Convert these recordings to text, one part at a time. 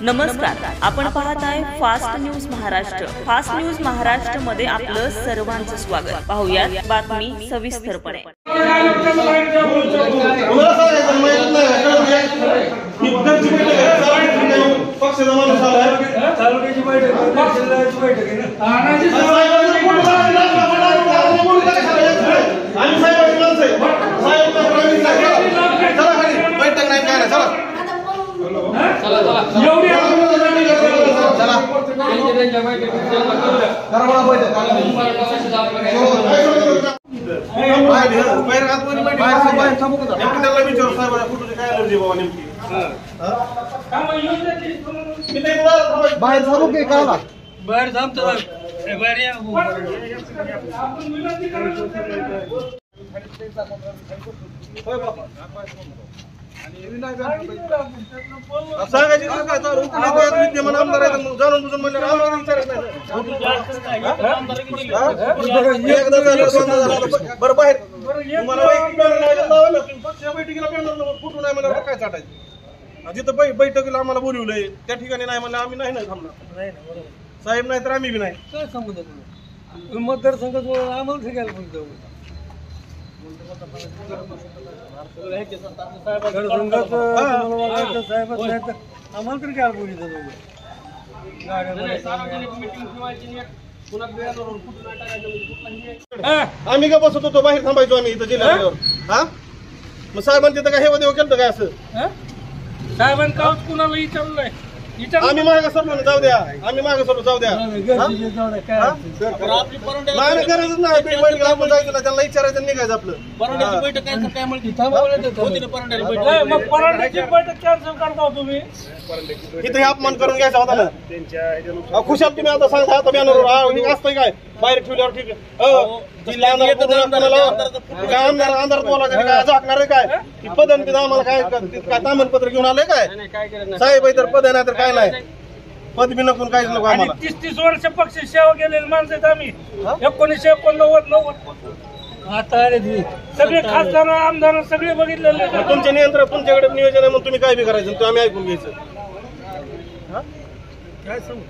नमस्कार, आपण पाहत आहे fast news Maharashtra. Fast news Maharashtra मध्ये आपलं सर्वांचं स्वागत। पाहूयात बातमी सविस्तरपणे। बाहेर थांबू की काय बाहेर थांबतो बाहेर या सांगायची विद्यमान आमदार आहे जाणून बुजून म्हणलं आम्हाला विचारत नाही बरं बाहेर तुम्हाला पक्षाच्या बैठकीला कुठून नाही म्हणलं काय चाटायचं जिथं बैठकीला आम्हाला बोलवलंय त्या ठिकाणी नाही म्हणलं आम्ही नाही थांबणार साहेब नाही तर आम्ही बी नाही काय सांगू मतदारसंघात आम्हाला ठिकायला बोलतो आम्हाला तरी काय बोलतो आम्ही का बसत होतो बाहेर थांबायचो आम्ही इथं जिल्ह्यावर हा मग साहेबांनी तिथं काय हे देव केलं काय असं साहेबांनी कावच कुणाला विचारलंय आम्ही मागे सरलो ना जाऊ द्या आम्ही मागे सरलो जाऊ द्या नाही गरजच नाही बैठक आपण जायचं ना त्यांना विचारायचं निघायचं आपलं मग परांड्याची बैठक कॅन्सल करता तुम्ही इथे अपमान करून घ्यायचा होता ना खुशाल तुम्ही आता सांगता आता बॅनर असतंय काय बाहेर ठेवल्यावर ठीक आहे अंधारात बोलायचं काय झाकणार काय पदन पिता आम्हाला काय काय तामणपत्र घेऊन आलंय काय साहेब तर पद नाही तर काय नाही पद बी नको काहीच नको आम्हाला 30 वर्ष पक्ष सेवा केलेली माणसं आहेत आम्ही 1989 आता सगळे खासदार आमदार सगळे बघितलेले तुमचे नियंत्रण तुमच्याकडे नियोजन आहे म्हणून तुम्ही काय बी करायचं आम्ही ऐकून घ्यायचं काय सांगू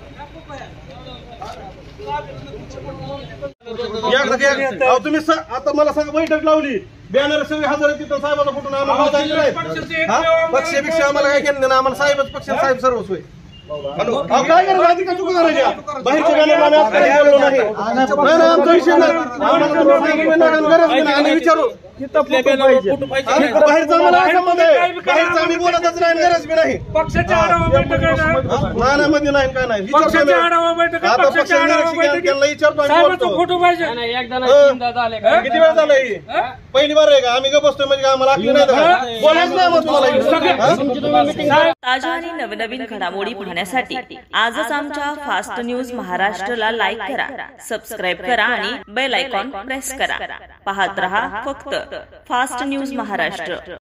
तुम्ही आता मला सांगा बैठक लावली बॅनर सगळे हजर तिथं साहेबाचा फोटो पक्षपेक्षा आम्हाला काय केलं ना आम्हाला साहेबच पक्ष साहेब सर्वच होय काय करायचं आधी का चुका करायच्या बाहेरच्या बॅनर आम्ही आज बोललो नाही आमचा विषय नाही विचारू बाहेरचा आम्हाला संबंध आहे बाहेरचा आम्ही बोलतच नाही गरज बी नाही पक्षाच्या आढावा बैठक नानामध्ये नाही काय नाही पक्षाच्या आढावा बैठक त्यांना विचारतो फोटो पाहिजे किती वेळ झालाय पहिली बार आहे का आम्ही का बसतोय म्हणजे आम्हाला आखली नाही बोलायच नाही मग तुम्हाला ताज्या आणि नवनवीन घडामोडी पाहण्यासाठी आजच आमच्या फास्ट न्यूज महाराष्ट्रला लाईक करा, सबस्क्राईब करा आणि बेल आयकॉन प्रेस करा। पाहत रहा फक्त फास्ट न्यूज महाराष्ट्र।